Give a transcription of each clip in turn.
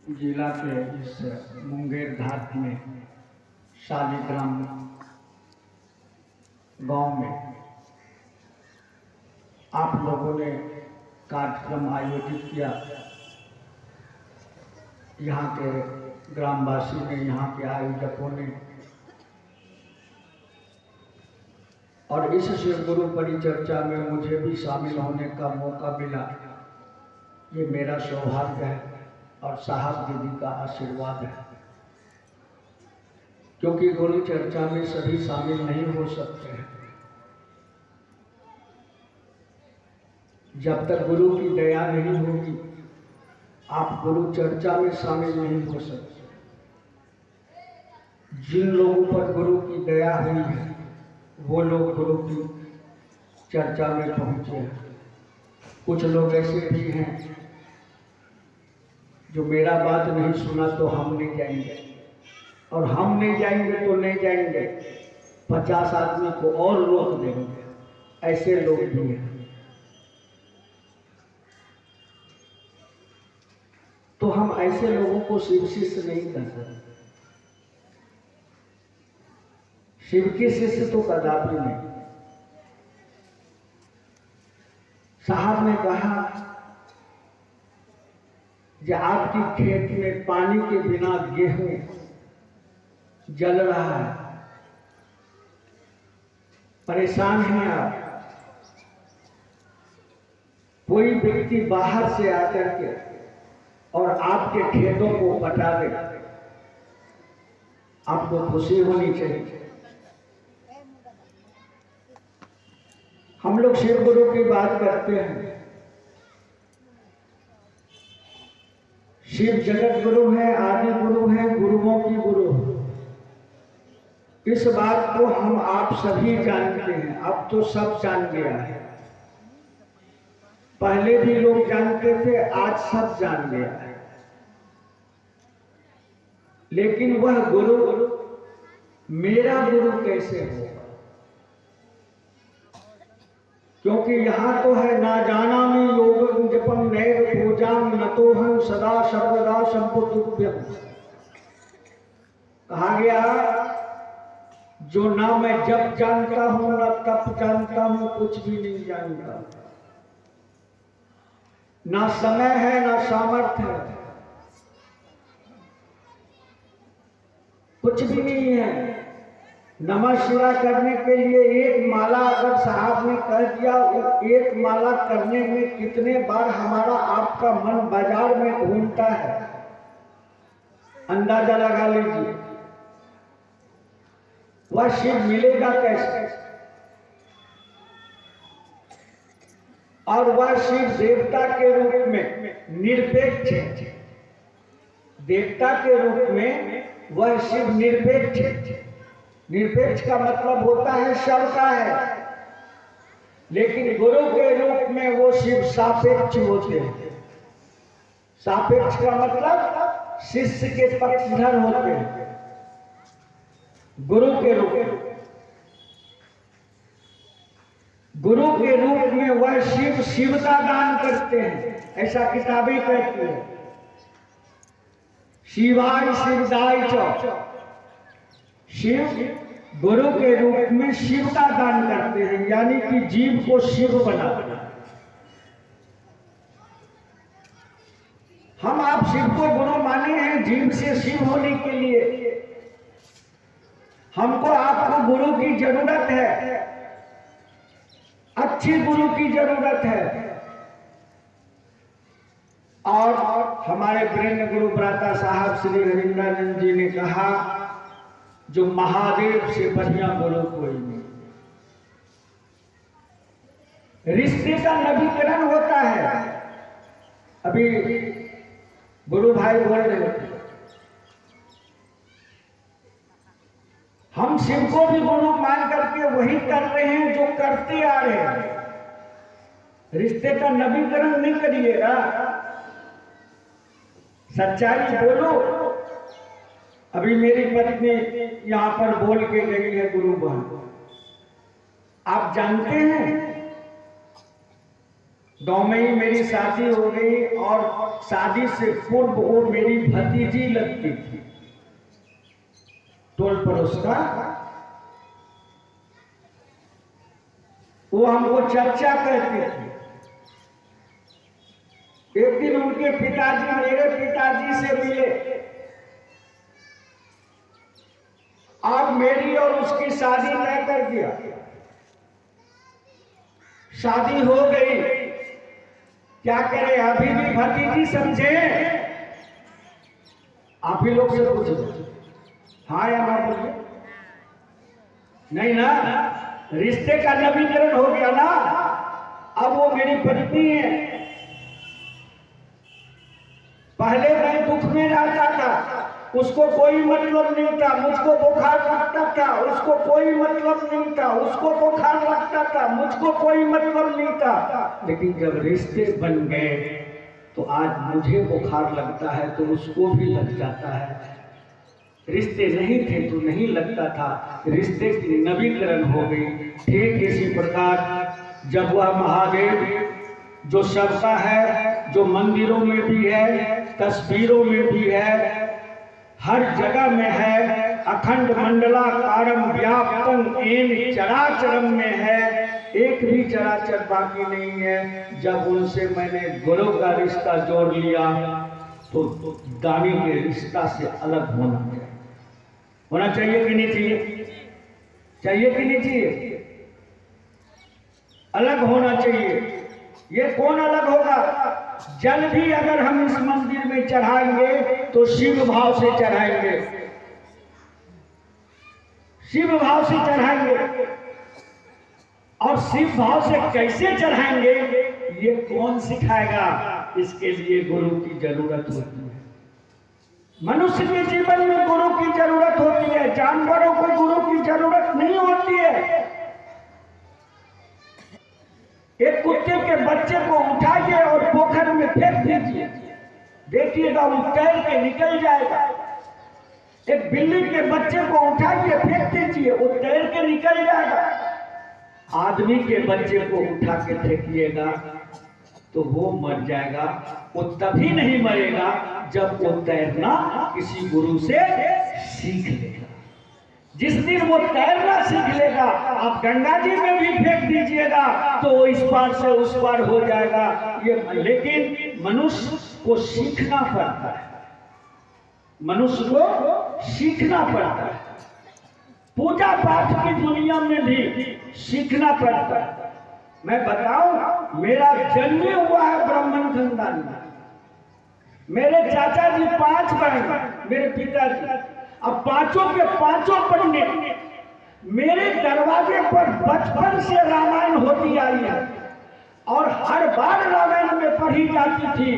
जिला के इस मुंगेर घाट में शालिग्राम गांव में आप लोगों ने कार्यक्रम आयोजित किया। यहाँ के ग्रामवासी ने, यहाँ के आयोजकों ने, और इस शिव गुरु परिचर्चा में मुझे भी शामिल होने का मौका मिला। ये मेरा सौभाग्य है और साहब दीदी का आशीर्वाद है, क्योंकि गुरु चर्चा में सभी शामिल नहीं हो सकते हैं। जब तक गुरु की दया नहीं होगी, आप गुरु चर्चा में शामिल नहीं हो सकते। जिन लोगों पर गुरु की दया हुई है वो लोग गुरु की चर्चा में पहुंचे हैं। कुछ लोग ऐसे भी हैं जो मेरा बात नहीं सुना तो हम नहीं जाएंगे, और हम नहीं जाएंगे तो नहीं जाएंगे, 50 आदमी को और रोक देंगे। ऐसे लोग भी हैं। तो हम ऐसे लोगों को शिव शिष्य नहीं कर सकते। शिव के शिष्य तो कदापि नहीं। साहब ने कहा कि आपकी खेत में पानी के बिना गेहूं जल रहा है, परेशान हैं आप। कोई व्यक्ति बाहर से आकर के और आपके खेतों को पटा दे, आपको खुशी होनी चाहिए। हम लोग शिव गुरु की बात करते हैं। शिव जगत गुरु है, आदि गुरु है, गुरुओं की गुरु है। इस बात को हम आप सभी जानते हैं। अब तो सब जान गया है। पहले भी लोग जानते थे, आज सब जान गया है। लेकिन वह गुरु मेरा गुरु कैसे होगा? क्योंकि यहां तो है ना जाना में योग जपम नैव पूजाम न तो हम सदा सर्वदा संपुतुभ्यम। कहा गया जो ना मैं जप जानता हूं, ना तप जानता हूं, कुछ भी नहीं जानता। ना समय है, ना सामर्थ्य है, कुछ भी नहीं है। नमः शिवाय करने के लिए एक माला अगर साहब ने कह दिया, एक माला करने में कितने बार हमारा आपका मन बाजार में घूमता है, अंदाजा लगा लीजिए। वह शिव मिलेगा कैसे? और वह शिव देवता के रूप में निरपेक्ष है। देवता के रूप में वह शिव निरपेक्ष है। निरपेक्ष का मतलब होता है सबका है, लेकिन गुरु के रूप में वो शिव सापेक्ष होते हैं। सापेक्ष का मतलब शिष्य के पक्षधर होते हैं। गुरु के रूप में वह शिव शिवता दान करते हैं। ऐसा किताबें कहती है। शिवाय शिवदाय च। शिव गुरु के रूप में शिवता दान करते हैं, यानी कि जीव को शिव बनाते हैं। हम आप शिव को गुरु माने हैं जीव से शिव होने के लिए। हमको आपको गुरु की जरूरत है, अच्छी गुरु की जरूरत है। और हमारे प्रेम गुरु भ्राता साहब श्री रविंद्रानंद जी ने कहा, जो महादेव से बढ़िया गुरु कोई नहीं। रिश्ते का नवीकरण होता है। अभी गुरु भाई बोल रहे थे, हम शिव को भी गुरु मान करके वही कर रहे हैं जो करते आ रहे हैं। रिश्ते का नवीकरण नहीं करिएगा, सच्चाई बोलो। अभी मेरी पत्नी यहां पर बोल के गई है, गुरु बहन, आप जानते हैं गाँव में ही मेरी शादी हो गई और शादी से पूर्व वो मेरी भतीजी लगती थी। टोल पड़ोस का वो हमको चर्चा करती थी। एक दिन उनके पिताजी मेरे पिताजी से मिले। अब मेरी और उसकी शादी तय कर दिया। शादी हो गई, क्या करें? अभी भी भतीजी समझे? आप ही लोग से पूछो, हाँ या ना बोलिए। नहीं ना, रिश्ते का नवीनीकरण हो गया ना। अब वो मेरी पत्नी है। पहले मैं दुख में रहता था, उसको कोई मतलब नहीं था। मुझको बुखार लगता था, उसको कोई मतलब नहीं था। उसको बुखार लगता था, मुझको कोई मतलब नहीं था। लेकिन जब रिश्ते बन गए तो आज मुझे बुखार लगता है तो उसको भी लग जाता है। रिश्ते नहीं थे तो नहीं लगता था, रिश्ते की नवीनीकरण हो गई। ठीक इसी प्रकार जब वह महादेव जो सबका है, जो मंदिरों में भी है, तस्वीरों में भी है, हर जगह में है, अखंड मंडलाकारम व्याप्तम येन चराचरम में है, एक भी चराचर बाकी नहीं है। जब उनसे मैंने गुरु का रिश्ता जोड़ लिया तो दानी के रिश्ता से अलग होना चाहिए कि नहीं चाहिए? चाहिए कि नहीं चाहिए? अलग होना चाहिए। ये कौन अलग होगा? जल भी अगर हम इस मंदिर में चढ़ाएंगे तो शिव भाव से चढ़ाएंगे, शिव भाव से चढ़ाएंगे। और शिव भाव से कैसे चढ़ाएंगे ये कौन सिखाएगा? इसके लिए गुरु की जरूरत होती है। मनुष्य के जीवन में गुरु की जरूरत होती है, जानवरों को गुरु की जरूरत नहीं होती है। एक कुत्ते के बच्चे को उठाइए और पोखर में फेंक दीजिए, देखिएगा वो तैर के निकल जाएगा। एक बिल्ली के बच्चे को उठाइए, फेंक दीजिए, वो तैर के निकल जाएगा। आदमी के बच्चे को उठा के फेंकिएगा तो वो मर जाएगा। वो तभी नहीं मरेगा जब वो तैरना किसी गुरु से सीख लेगा। जिस दिन वो तैरना सीख लेगा, आप गंगा जी में भी फेंक दीजिएगा तो वो इस पार से उस पार हो जाएगा। ये लेकिन मनुष्य को सीखना पड़ता है, मनुष्य को सीखना पड़ता है। पूजा पाठ की दुनिया में भी सीखना पड़ता है। मैं बताऊं, मेरा जन्म हुआ है ब्राह्मण खानदान में। मेरे चाचा जी 5 बहन, मेरे पिताजी, अब पांचों के पांचों पंडित मेरे दरवाजे पर बचपन से रामायण होती आई है। और हर बार रामायण में पढ़ी जाती थी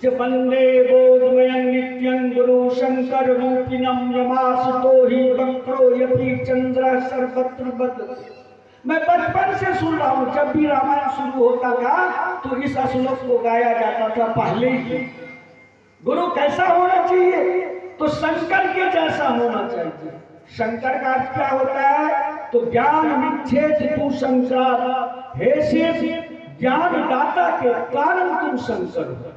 कि वंदे बोधमयं नित्यं गुरु शंकर रूपिणं यमासुतो ही वक्रो यति चंद्र सर्वत्र बदते। मैं बचपन से सुन रहा हूँ, जब भी रामायण शुरू होता था तो इस श्लोक को गाया जाता था पहले ही। गुरु कैसा होना चाहिए? तो शंकर के जैसा होना चाहिए। शंकर का अर्थ क्या होता है? तो ज्ञान विच्छेद तू शंकर, हे शिव ज्ञान दाता के कारण तुम शंकर हो।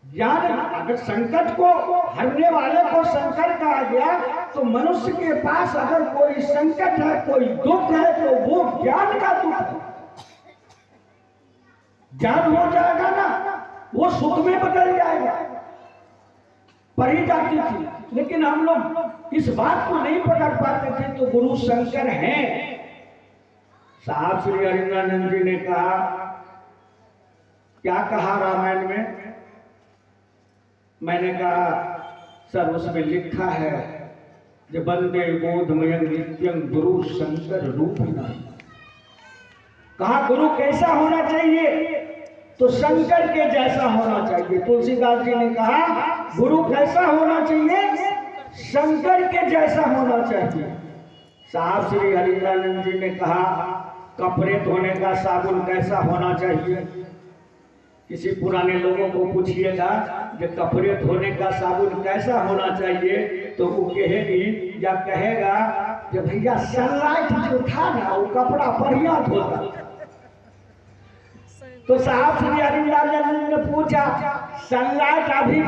ज्ञान, अगर संकट को हरने वाले को शंकर कहा गया तो मनुष्य के पास अगर कोई संकट है, कोई दुख है तो वो ज्ञान का दुख है। ज्ञान हो जाएगा ना, वो सुख में बदल जाएगा। पढ़ी जाती थी, लेकिन हम लोग इस बात को नहीं पकड़ पाते थे। तो गुरु शंकर हैं। साहब श्री हरिंद्रानंद जी ने कहा, क्या कहा रामायण में? मैंने कहा सर उसमें लिखा है कि वंदे बोधमयं नित्यं गुरु शंकर रूपिणं। कहा गुरु कैसा होना चाहिए? तो शंकर के जैसा होना चाहिए। तुलसीदास जी ने कहा गुरु कैसा होना चाहिए? शंकर के जैसा होना चाहिए। साहब श्री हरिंद्रानंद जी ने कहा कपड़े धोने का साबुन कैसा होना चाहिए? किसी पुराने लोगों को पूछिएगा कि कपड़े धोने का साबुन कैसा होना चाहिए तो वो कहेगी या कहेगा कि भैया सनलाइट जो था ना वो कपड़ा बढ़िया धोता। तो साहब श्री अरविंदानंद ने पूछा, सनलाइट अभी